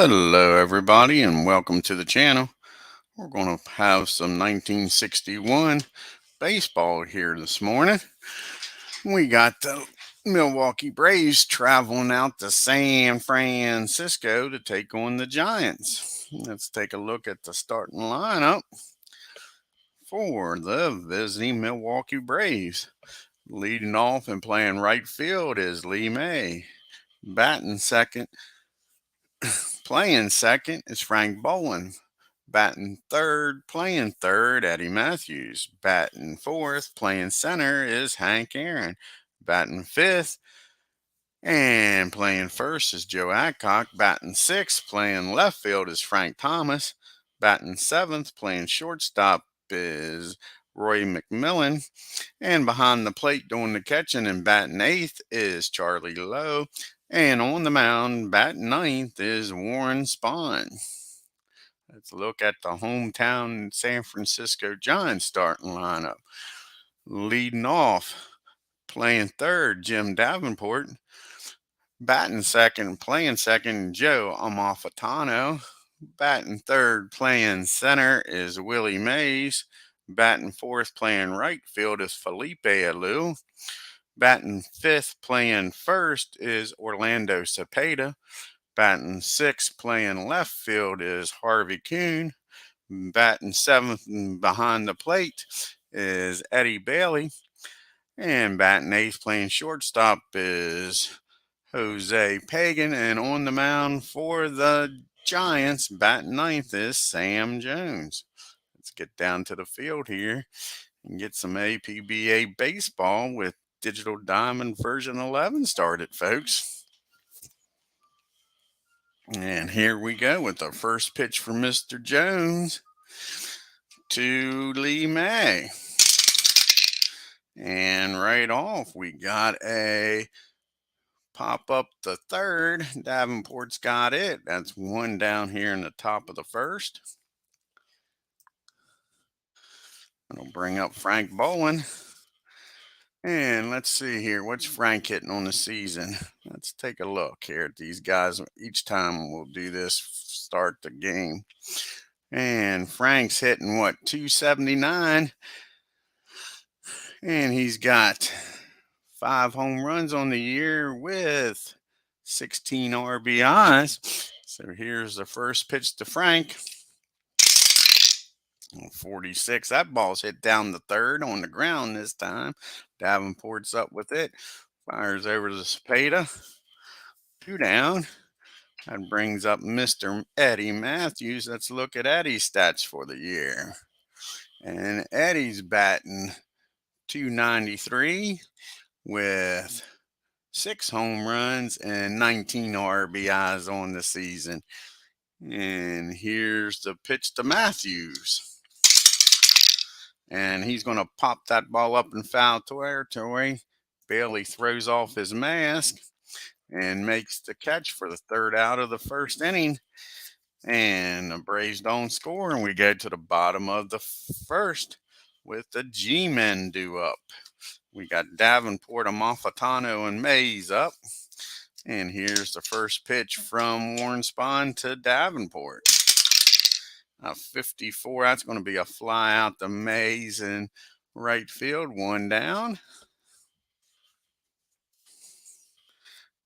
Hello, everybody, and welcome to the channel. We're going to have some 1961 baseball here this morning. We got the Milwaukee Braves traveling out to San Francisco to take on the Giants. Let's take a look at the starting lineup for the visiting Milwaukee Braves. Leading off and playing right field is Lee May. Batting second, playing second is Frank Bowen. Batting third, playing third, Eddie Matthews. Batting fourth, playing center is Hank Aaron. Batting fifth and playing first is Joe Adcock. Batting sixth, playing left field is Frank Thomas. Batting seventh, playing shortstop is Roy McMillan. And behind the plate doing the catching and batting eighth is Charlie Lowe. And on the mound, batting ninth is Warren Spahn. Let's look at the hometown San Francisco Giants starting lineup. Leading off, playing third, Jim Davenport. Batting second, playing second, Joe Amalfitano. Batting third, playing center is Willie Mays. Batting fourth, playing right field is Felipe Alou. Batting fifth, playing first is Orlando Cepeda. Batting sixth, playing left field is Harvey Kuhn. Batting seventh and behind the plate is Eddie Bailey. And batting eighth, playing shortstop is Jose Pagan. And on the mound for the Giants, batting ninth is Sam Jones. Let's get down to the field here and get some APBA baseball with Digital Diamond version 11 started, folks. And here we go with the first pitch for Mr. Jones to Lee May. And right off, we got a pop up the third. Davenport's got it. That's one down here in the top of the first. It'll bring up Frank Bowen. And let's see here. What's Frank hitting on the season? Let's take a look here at these guys. Each time we'll do this, start the game. And Frank's hitting what, 279? And he's got 5 home runs on the year with 16 RBIs. So here's the first pitch to Frank. 46. That ball's hit down the third on the ground this time. Davenport's up with it. Fires over to Cepeda. 2 down. That brings up Mr. Eddie Matthews. Let's look at Eddie's stats for the year. And Eddie's batting 293 with 6 home runs and 19 RBIs on the season. And here's the pitch to Matthews. And he's going to pop that ball up in foul territory. Bailey throws off his mask and makes the catch for the third out of the first inning. And the Braves don't score, and we go to the bottom of the first with the G-Men due up. We got Davenport, Amalfitano, and Mays up. And here's the first pitch from Warren Spahn to Davenport. A 54, that's going to be a fly out to Mays in right field, 1 down.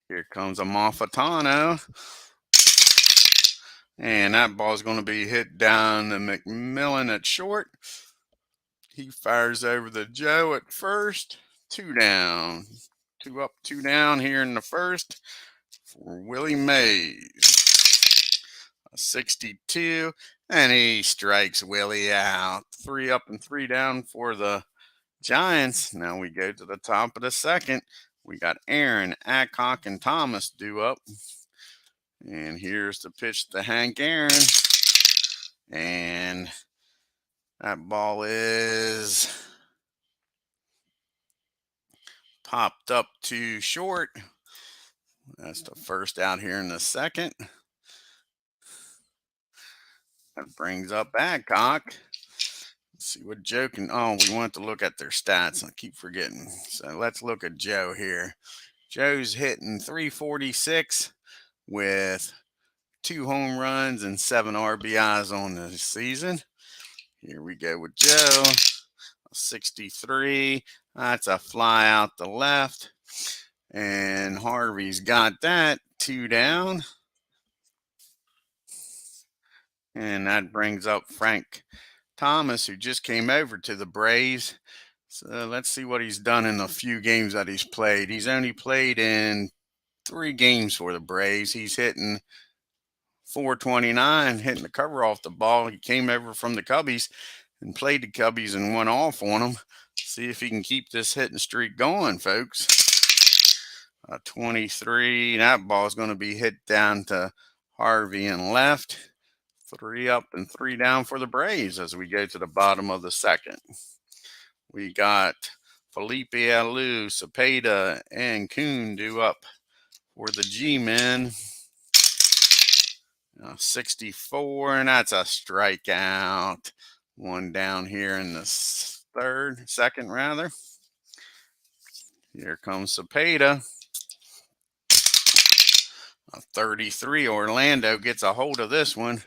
Here comes Amalfitano. And that ball's going to be hit down to McMillan at short. He fires over to Joe at first. 2 down. 2 up, 2 down here in the first for Willie Mays. A 62. And he strikes Willie out. 3 up and 3 down for the Giants. Now we go to the top of the second. We got Aaron, Adcock, and Thomas due up. And here's the pitch to Hank Aaron. And that ball is popped up to short. That's the first out here in the second. That brings up Adcock. Let's see what Joe can. Oh, we want to look at their stats. I keep forgetting. So let's look at Joe here. Joe's hitting 346 with 2 home runs and 7 RBIs on the season. Here we go with Joe. 63. That's a fly out the left. And Harvey's got that. 2 down. And that brings up Frank Thomas, who just came over to the Braves. So let's see what he's done in the few games that he's played. He's only played in 3 games for the Braves. He's hitting .429, hitting the cover off the ball. He came over from the Cubbies and played the Cubbies and went off on them. See if he can keep this hitting streak going, folks. 23. That ball is going to be hit down to Harvey and left. 3 up and 3 down for the Braves as we go to the bottom of the second. We got Felipe Alou, Cepeda, and Kuhn due up for the G-men. 64, and that's a strikeout. 1 down here in the second rather. Here comes Cepeda. 33. Orlando gets a hold of this one.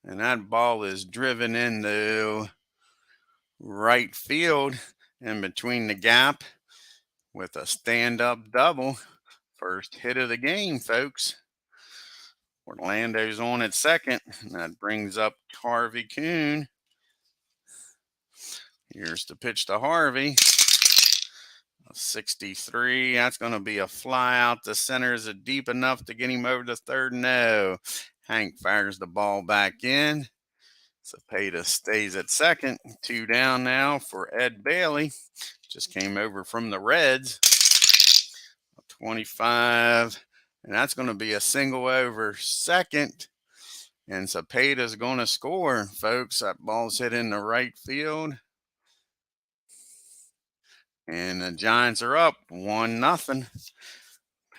And that ball is driven into right field in between the gap with a stand-up double. First hit of the game, folks. Orlando's on at second. And that brings up Harvey Kuhn. Here's the pitch to Harvey. 63. That's going to be a fly out the center. Is it deep enough to get him over to third? No. Hank fires the ball back in. Cepeda stays at second. 2 down now for Ed Bailey. Just came over from the Reds. 25. And that's going to be a single over second. And Cepeda's going to score, folks. That ball's hit in the right field. And the Giants are up 1-0.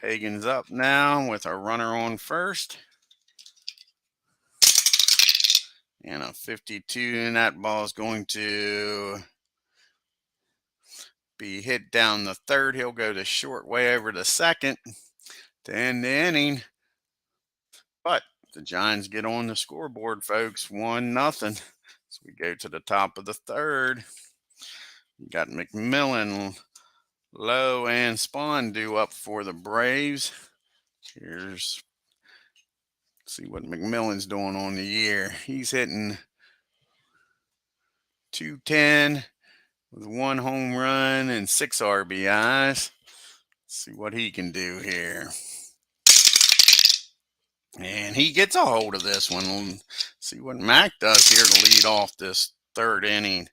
Pagan's up now with a runner on first. And a 52, and that ball is going to be hit down the third. He'll go the short way over to second to end the inning. But the Giants get on the scoreboard, folks. 1-0. So we go to the top of the third. We got McMillan, Lowe, and SPAHN due up for the Braves. Let's see what McMillan's doing on the year. He's hitting .210 with 1 home run and 6 RBIs. Let's see what he can do here. And he gets a hold of this one. Let's see what Mac does here to lead off this third inning.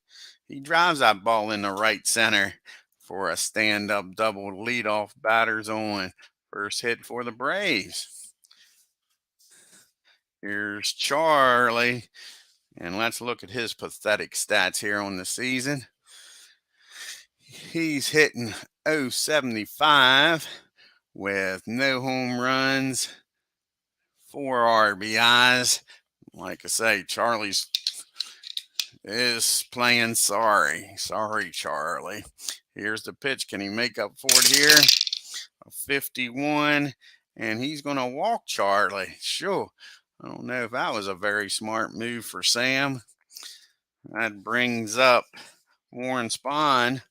He drives that ball in the right center for a stand-up double leadoff batters on. First hit for the Braves. Here's Charlie. And let's look at his pathetic stats here on the season. He's hitting .075 with no home runs, 4 RBIs. Like I say, Charlie's is playing sorry. Sorry, Charlie. Here's the pitch. Can he make up for it here? A 51. And he's going to walk Charlie. Sure. I don't know if that was a very smart move for Sam. That brings up Warren SPAHN.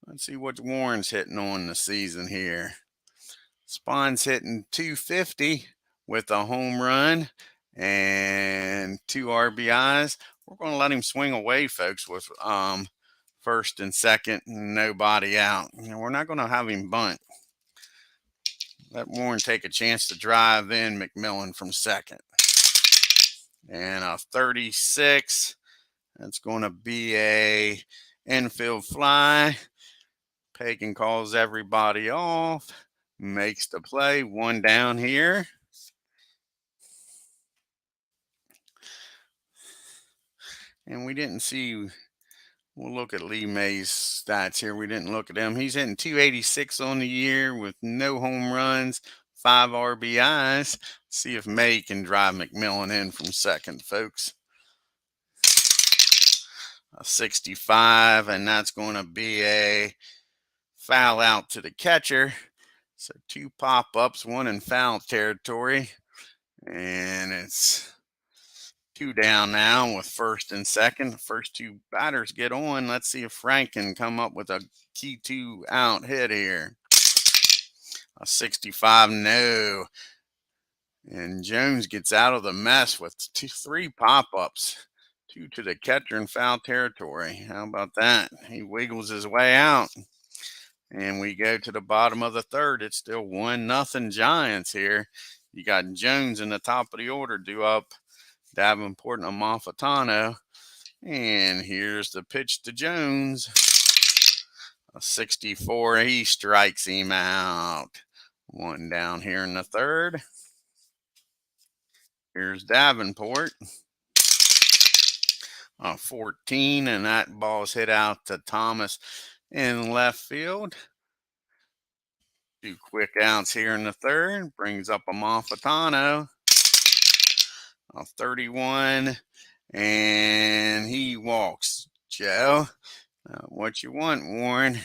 Let's see what Warren's hitting on the season here. SPAHN's hitting .250 with a home run and 2 RBIs. We're going to let him swing away, folks, with first and second and nobody out. We're not going to have him bunt. Let Warren take a chance to drive in McMillan from second. And a 36. That's going to be a infield fly. Pagan calls everybody off. Makes the play. 1 down here. And we didn't see, we'll look at Lee May's stats here. We didn't look at him. He's hitting .286 on the year with no home runs, 5 RBIs. See if May can drive McMillan in from second, folks. A 65, and that's going to be a foul out to the catcher. So 2 pop-ups, 1 in foul territory. And it's 2 down now with first and second. The first 2 batters get on. Let's see if Frank can come up with a key 2-out hit here. A 65, no. And Jones gets out of the mess with 3 pop-ups. 2 to the catcher in foul territory. How about that? He wiggles his way out. And we go to the bottom of the third. It's still 1-0 Giants here. You got Jones in the top of the order due up Davenport and Amalfitano. And here's the pitch to Jones. A 64. He strikes him out. 1 down here in the third. Here's Davenport. 14, and that ball's hit out to Thomas in left field. 2 quick outs here in the third. Brings up Amalfitano. 31, and he walks. Joe, what you want, Warren?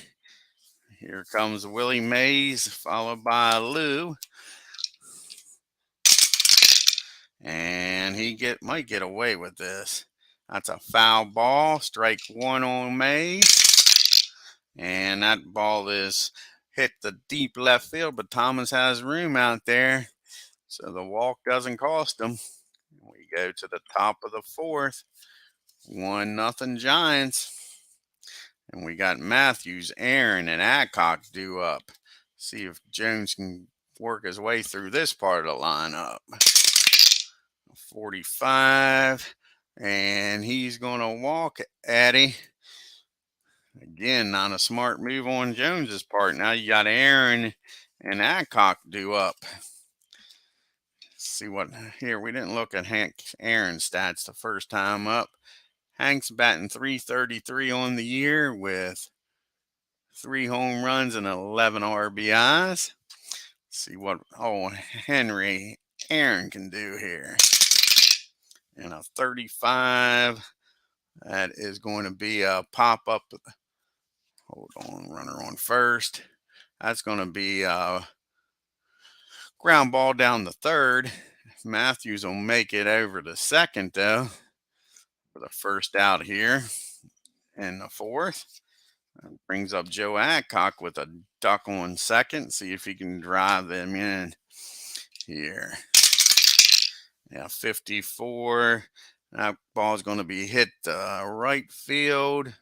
Here comes Willie Mays, followed by Lou. And he might get away with this. That's a foul ball. Strike 1 on Mays. And that ball is hit the deep left field, but Thomas has room out there. So the walk doesn't cost him. We go to the top of the fourth. 1-0 Giants. And we got Matthews, Aaron, and Adcock due up. See if Jones can work his way through this part of the lineup. 45, and he's going to walk Addy. Again, not a smart move on Jones's part. Now you got Aaron and Adcock due up. See what here. We didn't look at Hank Aaron's stats the first time up. Hank's batting .333 on the year with 3 home runs and 11 RBIs. See what Henry Aaron can do here. And a 35. That is going to be a pop-up. Hold on, runner on first. That's going to be a ground ball down the third. Matthews will make it over to second, though, for the first out here in the fourth. That brings up Joe Adcock with a duck on second. See if he can drive them in here. Yeah, 54. That ball is going to be hit right field.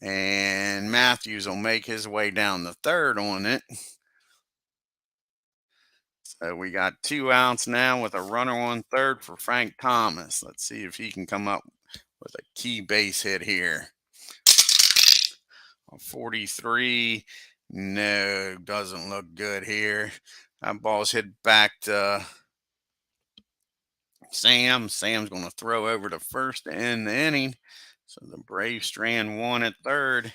And Matthews will make his way down the third on it. So we got 2 outs now with a runner on third for Frank Thomas. Let's see if he can come up with a key base hit here. 43. No, doesn't look good here. That ball's hit back to Sam. Sam's going to throw over to first to end the inning. So the Braves strand 1 at third.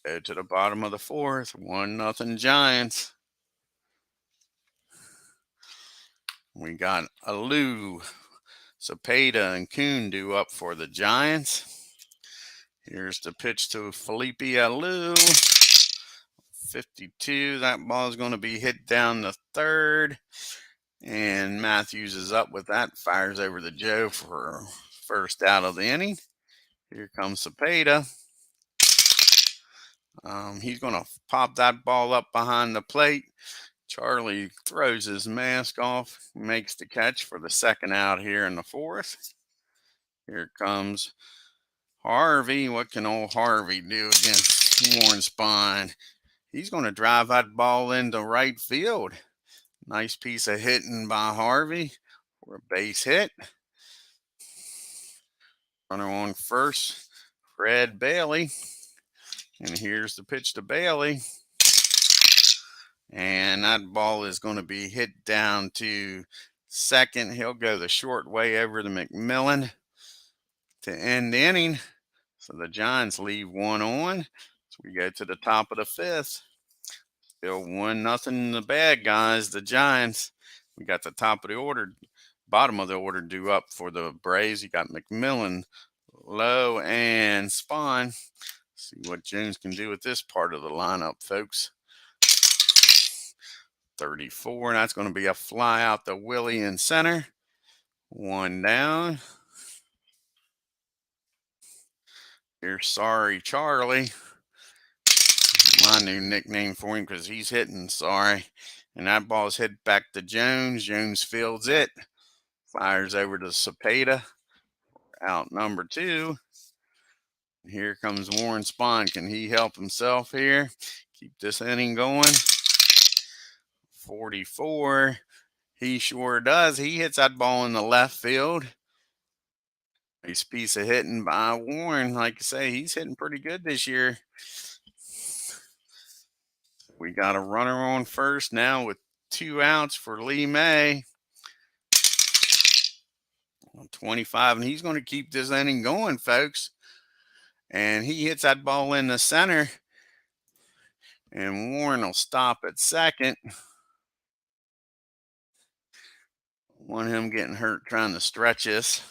Go to the bottom of the fourth. 1-0 Giants. We got Alou, Cepeda, and Kuhn due up for the Giants. Here's the pitch to Felipe Alou. 52. That ball is going to be hit down the third. And Matthews is up with that. Fires over to Joe for first out of the inning. Here comes Cepeda. He's going to pop that ball up behind the plate. Charlie throws his mask off, makes the catch for the second out here in the fourth. Here comes Harvey. What can old Harvey do against Warren Spahn? He's going to drive that ball into right field. Nice piece of hitting by Harvey for a base hit. Runner on first, Fred Bailey. And here's the pitch to Bailey. And that ball is going to be hit down to second. He'll go the short way over to McMillan to end the inning. So the Giants leave 1 on. So we go to the top of the fifth. Still 1-0 the bad guys, the Giants. We got the top of the order, bottom of the order due up for the Braves. You got McMillan, Lowe, and Spahn. See what Jones can do with this part of the lineup, folks. 34. That's going to be a fly out to Willie in center. 1 down. Here's Sorry Charlie. My new nickname for him because he's hitting sorry. And that ball's hit back to Jones. Jones fields it. Fires over to Cepeda. Out number 2. Here comes Warren Spahn. Can he help himself here? Keep this inning going. 44. He sure does. He hits that ball in the left field. Nice piece of hitting by Warren. Like I say, he's hitting pretty good this year. We got a runner on first now with 2 outs for Lee May. 25, and he's going to keep this inning going, folks. And he hits that ball in the center. And Warren will stop at second. Want him getting hurt trying to stretch this.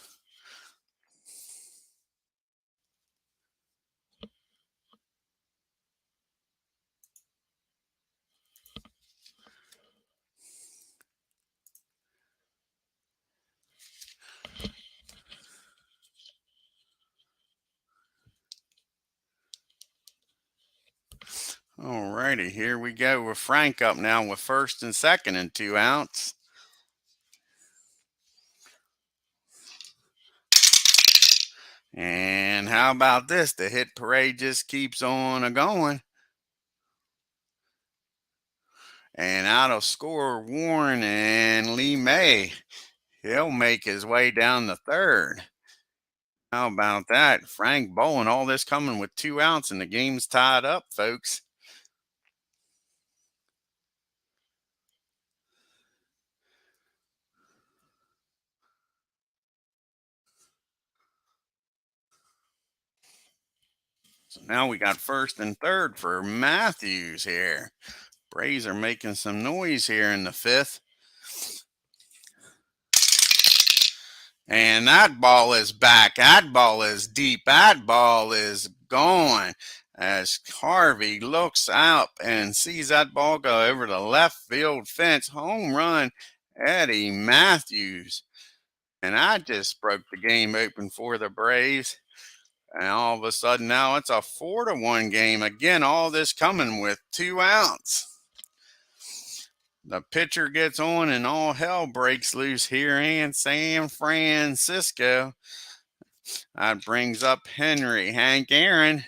All righty, here we go with Frank up now with first and second and 2 outs. And how about this? The hit parade just keeps on a-going. And out of score Warren and Lee May. He'll make his way down the third. How about that? Frank bowling, all this coming with 2 outs, and the game's tied up, folks. So now we got first and third for Matthews here. Braves are making some noise here in the 5th. And that ball is back. That ball is deep. That ball is going as Harvey looks up and sees that ball go over the left field fence. Home run, Eddie Matthews. And I just broke the game open for the Braves. And all of a sudden now it's a 4-1 game. Again, all this coming with 2 outs. The pitcher gets on and all hell breaks loose here in San Francisco. That brings up Hank Aaron.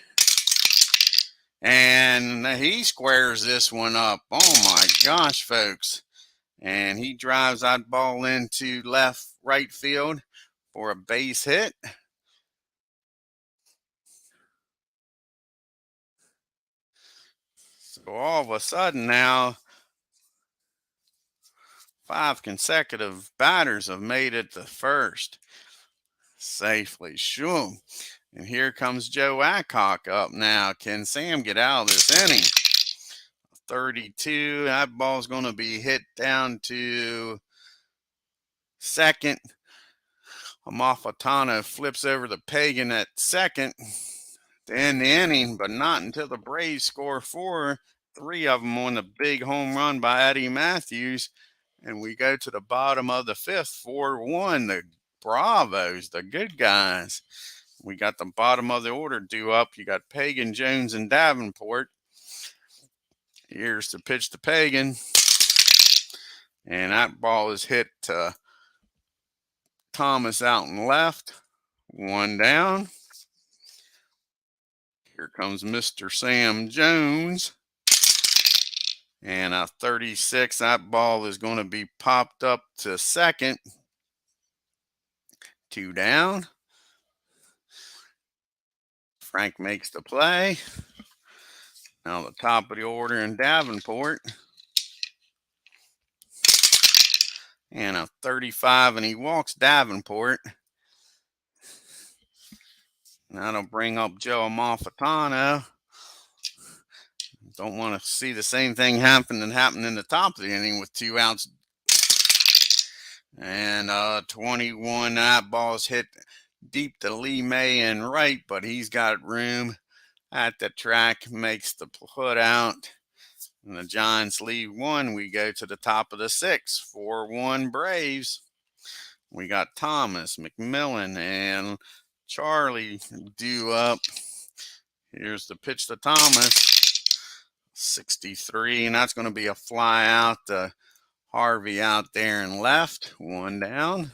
And he squares this one up. Oh my gosh, folks. And he drives that ball into right field for a base hit. So all of a sudden now, 5 consecutive batters have made it to first safely. Sure. And here comes Joe Adcock up now. Can Sam get out of this inning? 32. That ball's going to be hit down to second. Amalfitano flips over the Pagan at second to end the inning, but not until the Braves score 4. 3 of them on the big home run by Eddie Matthews. And we go to the bottom of the 5th, 4-1. The Bravos, the good guys. We got the bottom of the order due up. You got Pagan, Jones, and Davenport. Here's the pitch to Pagan. And that ball is hit to Thomas out and left. 1 down. Here comes Mr. Sam Jones. And a 36, that ball is going to be popped up to second. 2 down. Frank makes the play. Now the top of the order in Davenport. And a 35, and he walks Davenport. That'll bring up Joe Amalfitano. Don't want to see the same thing happen in the top of the inning with 2 outs. And 21, that ball's hit deep to Lee May and right, but he's got room at the track, makes the put out. And the Giants leave one. We go to the top of the sixth. 4-1 Braves. We got Thomas, McMillan, and Charlie due up. Here's the pitch to Thomas. 63, and that's going to be a fly out to Harvey out there and left. One down.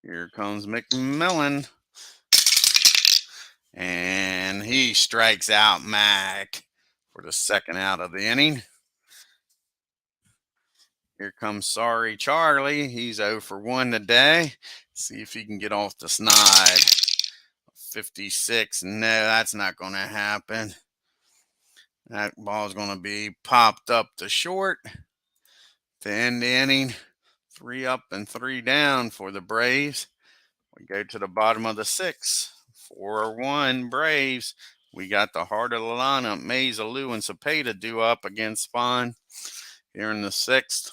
Here comes McMillan. And he strikes out Mac for the second out of the inning. Here comes Sorry Charlie. He's 0 for 1 today. See if he can get off the snide. 56. No, that's not going to happen. That ball's going to be popped up to short to end the inning. 3 up and 3 down for the Braves. We go to the bottom of the sixth. 4-1 Braves. We got the heart of the lineup. Mays, Alou, and Cepeda due up against SPAHN here in the sixth.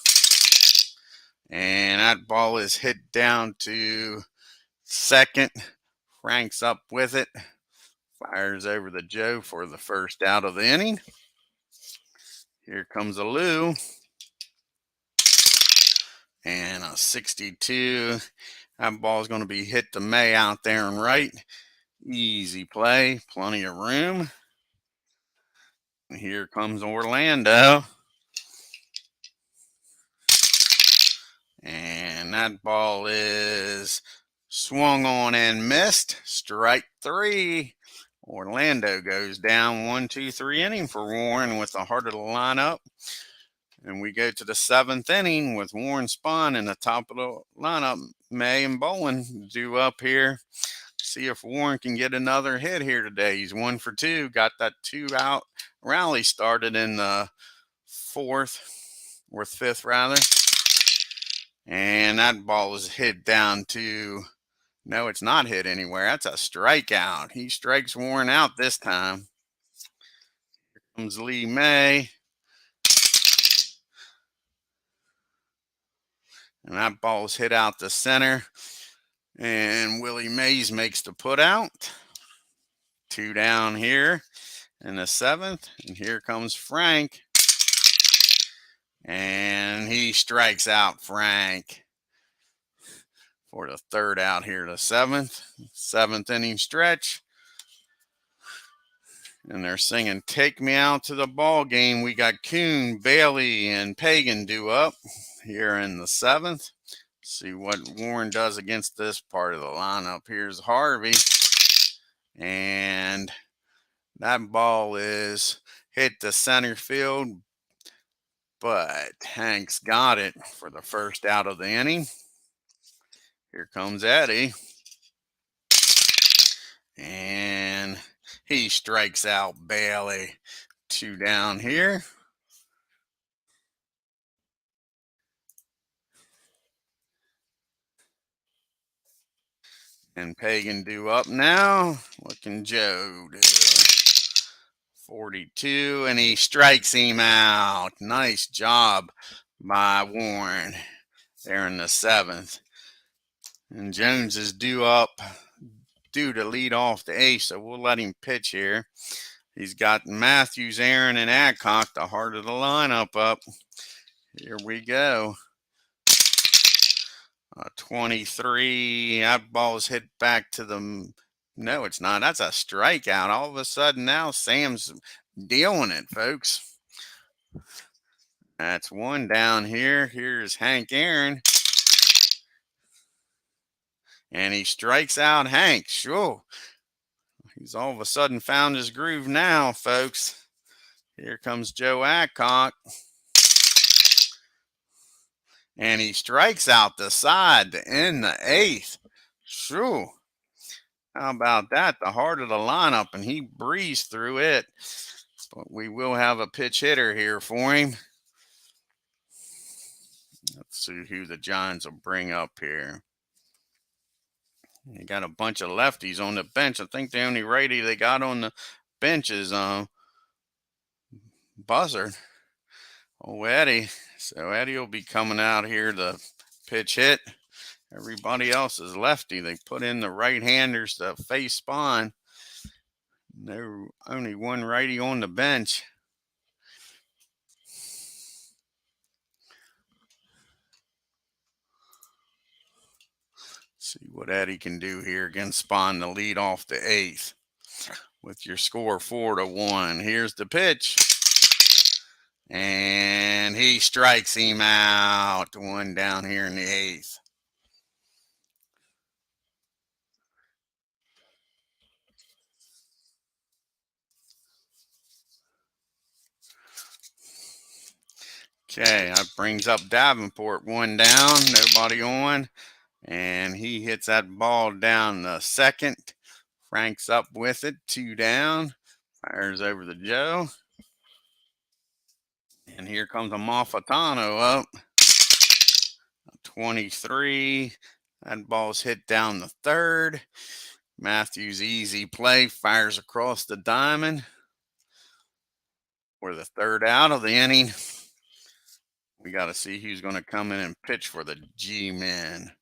And that ball is hit down to second. Frank's up with it. Fires over to Joe for the first out of the inning. Here comes Alou. And a 62. That ball is going to be hit to May out there and right. Easy play. Plenty of room. And here comes Orlando. And that ball is swung on and missed. Strike 3. Orlando goes down 1-2-3 inning for Warren with the heart of the lineup. And we go to the 7th inning with Warren SPAHN in the top of the lineup. May and Bolin due up here. See if Warren can get another hit here today. He's 1 for 2. Got that 2-out rally started in the 4th or 5th rather. And that ball is hit down to, no, it's not hit anywhere. That's a strikeout. He strikes Warren out this time. Here comes Lee May. And that ball is hit out to center. And Willie Mays makes the put out. 2 down here in the 7th. And here comes Frank. And he strikes out Frank for the 3rd out here, the 7th inning stretch. And they're singing "Take Me Out to the Ball Game." We got Kuhn, Bailey, and Pagan due up here in the 7th. See what Warren does against this part of the lineup. Here's Harvey. And that ball is hit to center field. But Hanks got it for the first out of the inning. Here comes Eddie. And he strikes out Bailey. 2 down here. And Pagan due up now. What can Joe do? 42, and he strikes him out. Nice job by Warren there in the 7th. And Jones is due to lead off the ace, so we'll let him pitch here. He's got Matthews, Aaron, and Adcock, the heart of the lineup, up. Here we go. 23. That ball is hit back to the... No, it's not. That's a strikeout. All of a sudden now Sam's dealing it, folks. That's 1 down here. Here's Hank Aaron. And he strikes out Hank. Sure. He's all of a sudden found his groove now, folks. Here comes Joe Adcock. And he strikes out the side to end the 8th. Sure. How about that? The heart of the lineup, and he breezed through it. But we will have a pitch hitter here for him. Let's see who the Giants will bring up here. You got a bunch of lefties on the bench. I think the only righty they got on the bench is Buzzard. Oh, Eddie. So Eddie will be coming out here to pitch hit. Everybody else is lefty. They put in the right-handers to face SPAHN. There's only one righty on the bench. See what Eddie can do here against Spawn to lead off the eighth with your score 4-1. Here's the pitch. And he strikes him out. One down here in the eighth. Okay, that brings up Davenport. One down, nobody on. And he hits that ball down the second. Frank's up with it, 2 down. Fires over to Joe. And here comes a Malfitano up. 23. That ball's hit down the third. Matthews easy play, fires across the diamond for the third out of the inning. We got to see who's going to come in and pitch for the G-men.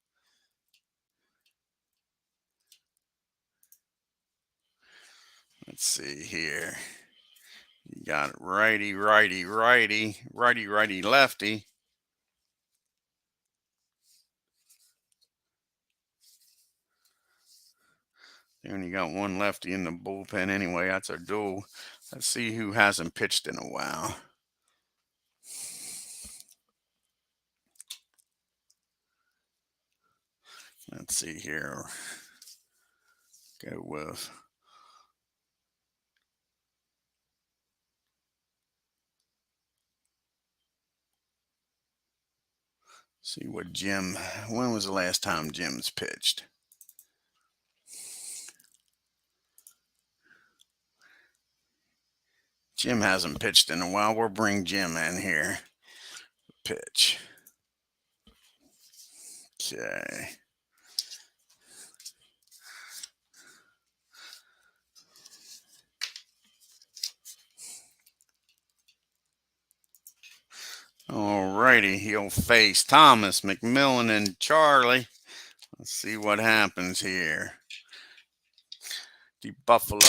Let's see here. You got righty, righty, righty, righty, righty, lefty. They only got one lefty in the bullpen anyway. That's our duel. Let's see who hasn't pitched in a while. Let's see here. Go with see what Jim. When was the last time Jim's pitched? Jim hasn't pitched in a while. We'll bring Jim in here. Pitch. Okay. All righty, he'll face Thomas, McMillan, and Charlie. Let's see what happens here. The Buffalo.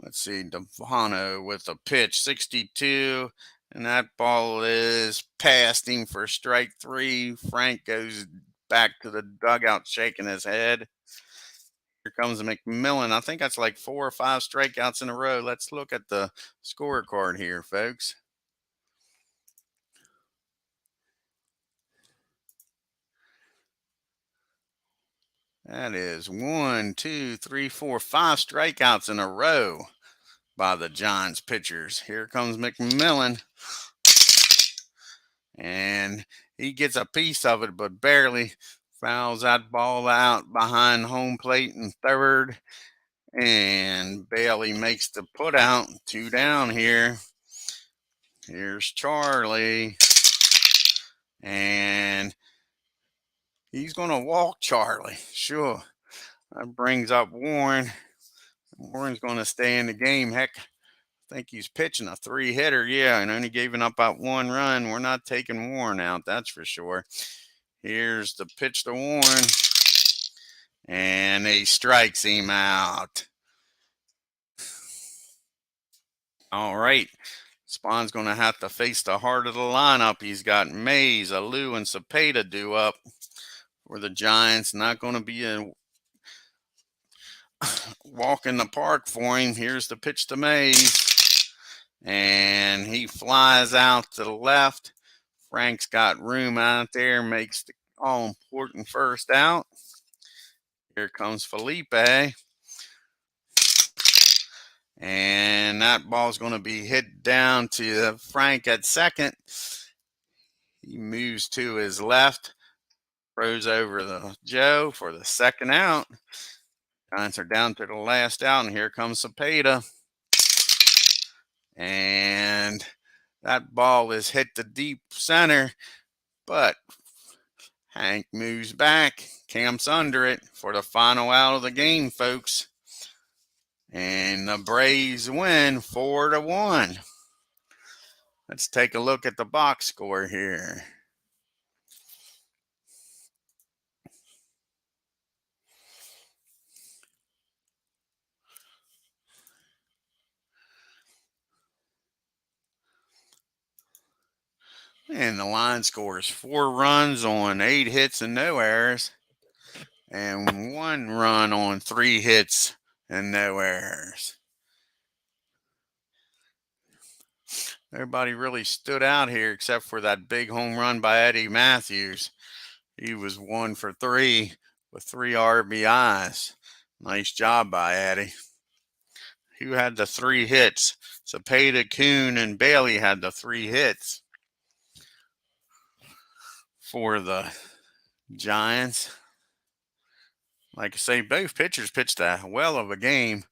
Let's see, Devano with a pitch, 62. And that ball is past him for strike 3. Frank goes back to the dugout shaking his head. Here comes McMillan. I think that's like 4 or 5 strikeouts in a row. Let's look at the scorecard here, folks. That is 1, 2, 3, 4, 5 strikeouts in a row by the Giants pitchers. Here comes McMillan. And he gets a piece of it, but barely. Fouls that ball out behind home plate in third. And Bailey makes the put out. 2 down here. Here's Charlie. And he's going to walk Charlie. Sure. That brings up Warren. Warren's going to stay in the game. Heck, I think he's pitching a 3-hitter. Yeah, and only giving up about 1 run. We're not taking Warren out, that's for sure. Here's the pitch to Warren. And he strikes him out. All right. Spawn's going to have to face the heart of the lineup. He's got Mays, Alou, and Cepeda due up for the Giants. Not going to be a walk in the park for him. Here's the pitch to Mays. And he flies out to the left. Frank's got room out there, makes the all-important first out. Here comes Felipe. And that ball's going to be hit down to Frank at second. He moves to his left, throws over the Joe for the second out. Giants are down to the last out, and here comes Cepeda. And that ball is hit to deep center, but Hank moves back, camps under it for the final out of the game, folks. And the Braves win 4-1. Let's take a look at the box score here. And the line scores 4 runs on 8 hits and no errors. and 1 run on 3 hits and no errors. Everybody really stood out here except for that big home run by Eddie Matthews. He was 1 for 3 with 3 RBIs. Nice job by Eddie. Who had the 3 hits? Cepeda, Kuhn, and Bailey had the 3 hits for the Giants. Like I say, both pitchers pitched a well of a game.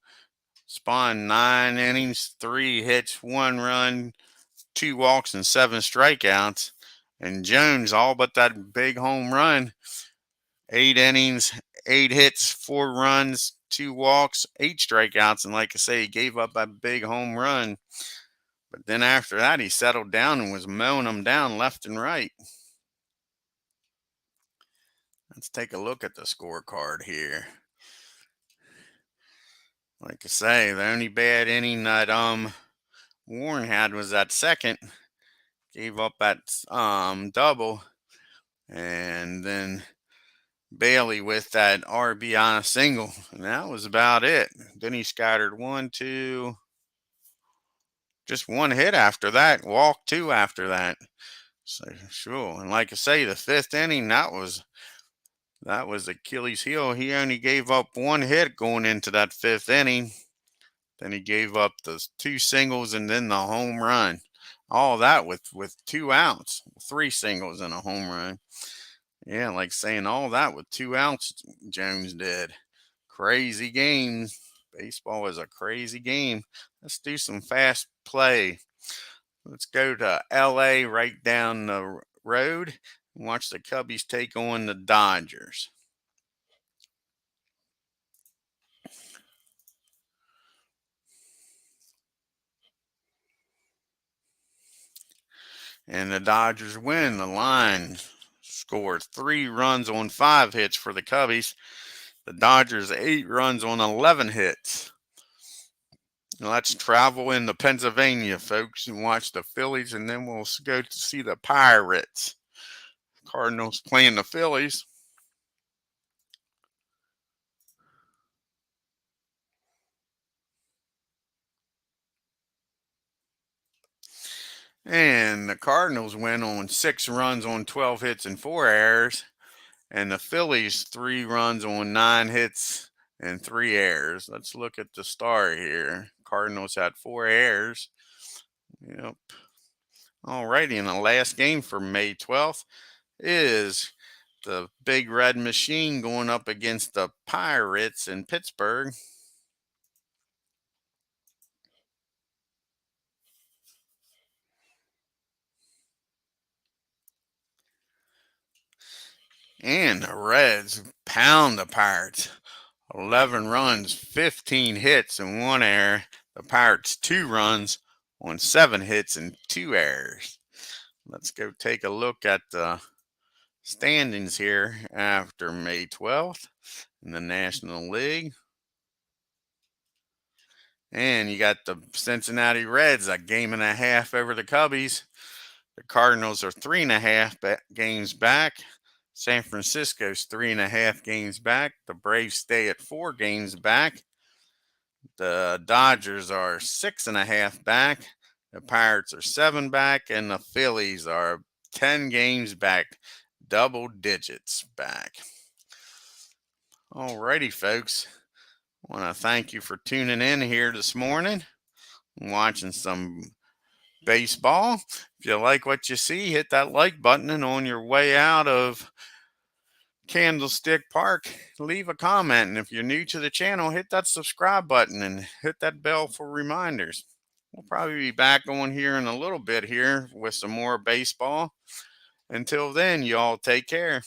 SPAHN 9 innings, 3 hits, 1 run, 2 walks, and 7 strikeouts. And Jones, all but that big home run, 8 innings, 8 hits, 4 runs, 2 walks, 8 strikeouts. And like I say, he gave up that big home run. But then after that, he settled down and was mowing them down left and right. Let's take a look at the scorecard here. Like I say, the only bad inning that Warren had was that second. Gave up that double. And then Bailey with that RBI single. And that was about it. Then he scattered 1, 2, just 1 hit after that. Walked 2 after that. So sure. And like I say, the 5th inning, that was Achilles' heel. He only gave up 1 hit going into that 5th inning. Then he gave up the 2 singles and then the home run. All that with 2 outs, 3 singles and a home run. Yeah, like saying all that with 2 outs, Jones did. Crazy game. Baseball is a crazy game. Let's do some fast play. Let's go to LA right down the road and watch the Cubbies take on the Dodgers. And the Dodgers win. The line scored 3 runs on 5 hits for the Cubbies. The Dodgers 8 runs on 11 hits. Let's travel into Pennsylvania, folks, and watch the Phillies, and then we'll go to see the Pirates. Cardinals playing the Phillies. And the Cardinals win on 6 runs on 12 hits and 4 errors. And the Phillies 3 runs on 9 hits and 3 errors. Let's look at the star here. Cardinals had 4 errors. Yep. Alrighty, and the last game for May 12th is the Big Red Machine going up against the Pirates in Pittsburgh. And the Reds pound the Pirates. 11 runs, 15 hits, and 1 error. The Pirates 2 runs on 7 hits and 2 errors. Let's go take a look at the standings here after May 12th in the National League. And you got the Cincinnati Reds, a game and a half over the Cubbies. The Cardinals are 3.5 games back. San Francisco's 3.5 games back. The Braves stay at 4 games back. The Dodgers are 6.5 back. The Pirates are 7 back. And the Phillies are 10 games back. Double digits back. Alrighty, folks. I want to thank you for tuning in here this morning and watching some baseball. If you like what you see, hit that like button, and on your way out of Candlestick Park, leave a comment. And if you're new to the channel, hit that subscribe button and hit that bell for reminders. We'll probably be back on here in a little bit here with some more baseball. Until then, you all take care.